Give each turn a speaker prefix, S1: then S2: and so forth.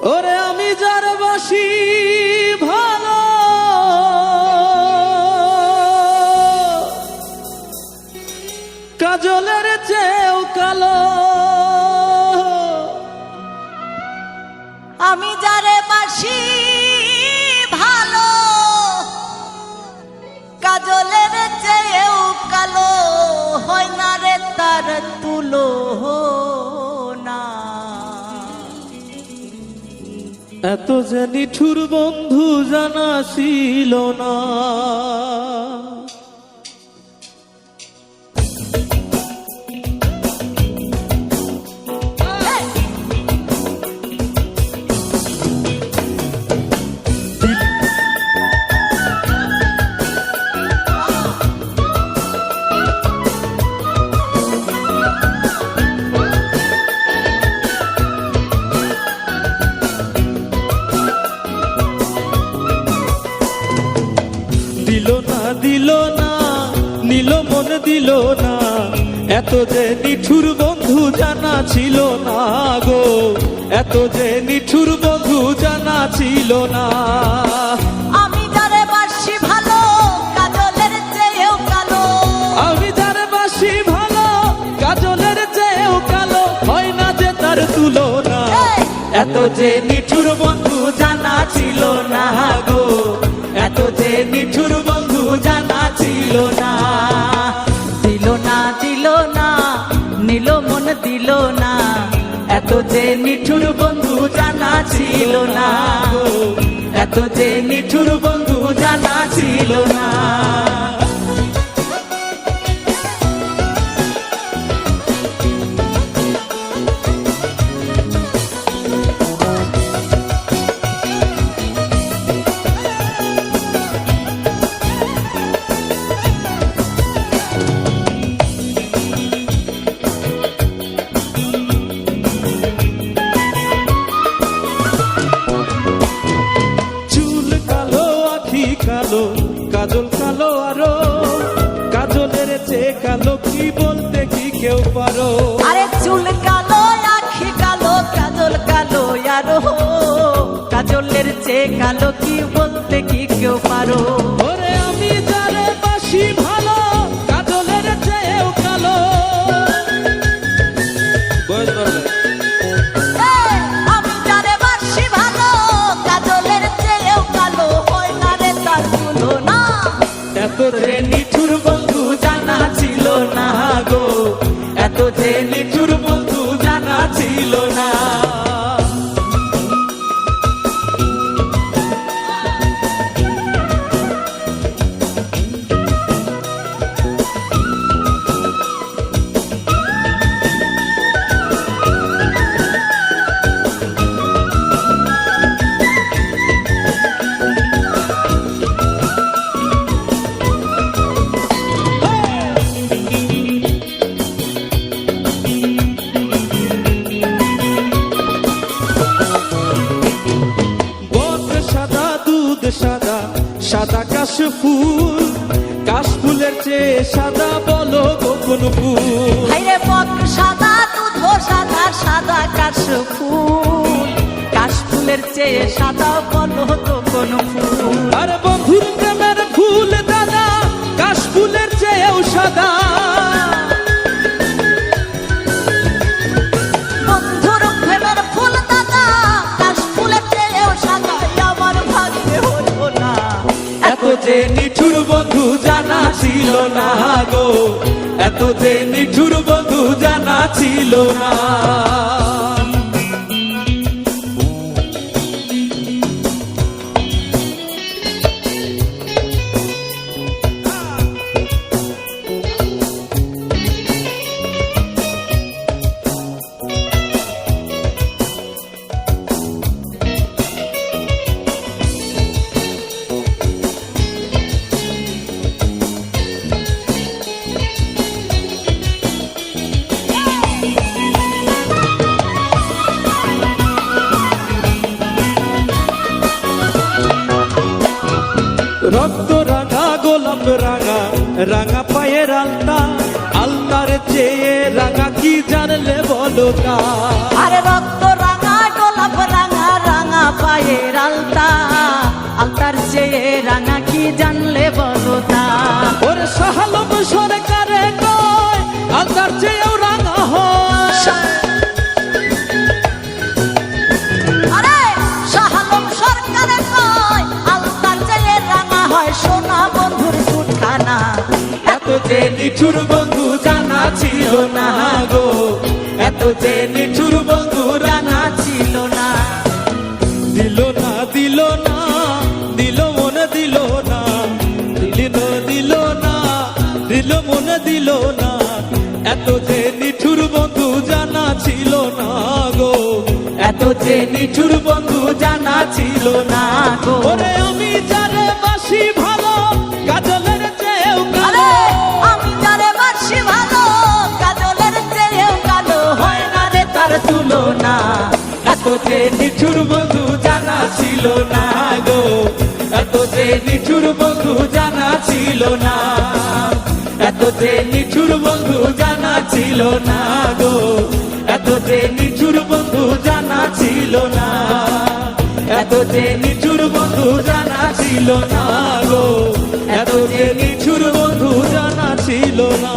S1: ওরে আমি যার বাসি ভালো কাজলের চেয়েও কালো,
S2: আমি যারে বাসি ভালো কাজলের চেয়েও কালো, হয় না রে তার তুলনা।
S1: এত যে নিঠুর বন্ধু জানা ছিল না। দিল না নীল মন দিল না, এত যে নিঠুর বন্ধু জানা ছিল না গো, এত যে নিঠুর বন্ধু জানা ছিল না।
S2: আমি যারে বাসি ভালো কাজলের চেয়েও কালো,
S1: আমি যারে বাসি ভালো কাজলের চেয়েও কালো, হয় না যে তার তুলনা। এত যে নিঠুর বন্ধু জানা ছিল না গো, এত যে নিঠুর বন্ধু জানা ছিল না।
S2: দিল না দিল না নীল মন দিল না,
S1: এত যে নিঠুর বন্ধু জানা ছিল না গো, এত যে নিঠুর বন্ধু জানা ছিল না। কালো কাজল কালো আরো, কাজলের চেয়ে কালো কি বলতে কি কেউ পারো।
S2: আরে চুল কালো আখি কালো কাজল কালো আরো, কাজলের চেয়ে কালো কি বলতে কি কেউ পারো।
S1: ওরে আমি যারে বাসি ভালো কাজলের চেয়েও কালো,
S2: আমি যারে বাসি ভালো কাজলের চেয়েও কালো, হয় না রে তার তুলনা।
S1: এত যে নিঠুর বন্ধু জানা ছিল না গো, এত যে নিঠুর বন্ধু জানা ছিল না। সাদা সাদা কাশ ফুল, কাশ ফুলের চেয়ে সাদা বলো কোন ফুল।
S2: হাইরে পক সাদা দুধ সাদা সাদা কাশ ফুল, কাশ ফুলের চেয়ে সাদা বলো তো কোন ফুল।
S1: আরে বন্ধুর প্রেমের ফুল দাদা কাশ ফুলের চেয়েও সাদা,
S2: বন্ধুর প্রেমের ফুল দাদা কাশ ফুলের চেয়েও সাদা, আমার ভাগ্যে হলো না।
S1: এত যে নিঠুর বন্ধু জানা ছিল না গো, এত যে নিঠুর বন্ধু জানা ছিল না। রক্ত রাঙা গোলাপ রাঙা রাঙা পায়ের আলতা, আলতার চেয়ে রাঙা কি জানলে বলো তা।
S2: আরে রক্ত রাঙা গোলাপ রাঙা চেয়ে রাঙা কি জানলে বলো তা।
S1: ওরে শাহালম সরকারে কয় আলতার চেয়েও রাঙা হয়।
S2: আরে শাহালম সরকারে কয় আলতার চেয়ে রাঙা হয় সোনা বন্ধুর সুটখানা।
S1: এত যে নিঠুর বন্ধু জানা ছিল না গো, এত যে নিঠুর বন্ধু জানা
S2: ছিল না।
S1: দিল না দিল না দিল মনে দিল না, দিল দিল না দিল মনে দিল না। এত যে নিঠুর বন্ধু জানা ছিল না গো, এত যে নিঠুর বন্ধু জানা ছিল না গো। ওরে আমি যারে বাসি ভালো কাজলের চেয়েও কালো,
S2: আরে আমি যারে বাসি ভালো কাজলের চেয়েও কালো হয় না রে তার তুলনা।
S1: এত যে নিঠুর বন্ধু জানা ছিল না গো, এত যে নিঠুর বন্ধু জানা ছিল না, এত যে নিঠুর বন্ধু জানা ছিল না গো, এত যে নিঠুর বন্ধু জানা ছিল না, এত যে নিঠুর বন্ধু জানা ছিল না গো, এত যে নিঠুর বন্ধু জানা ছিল না।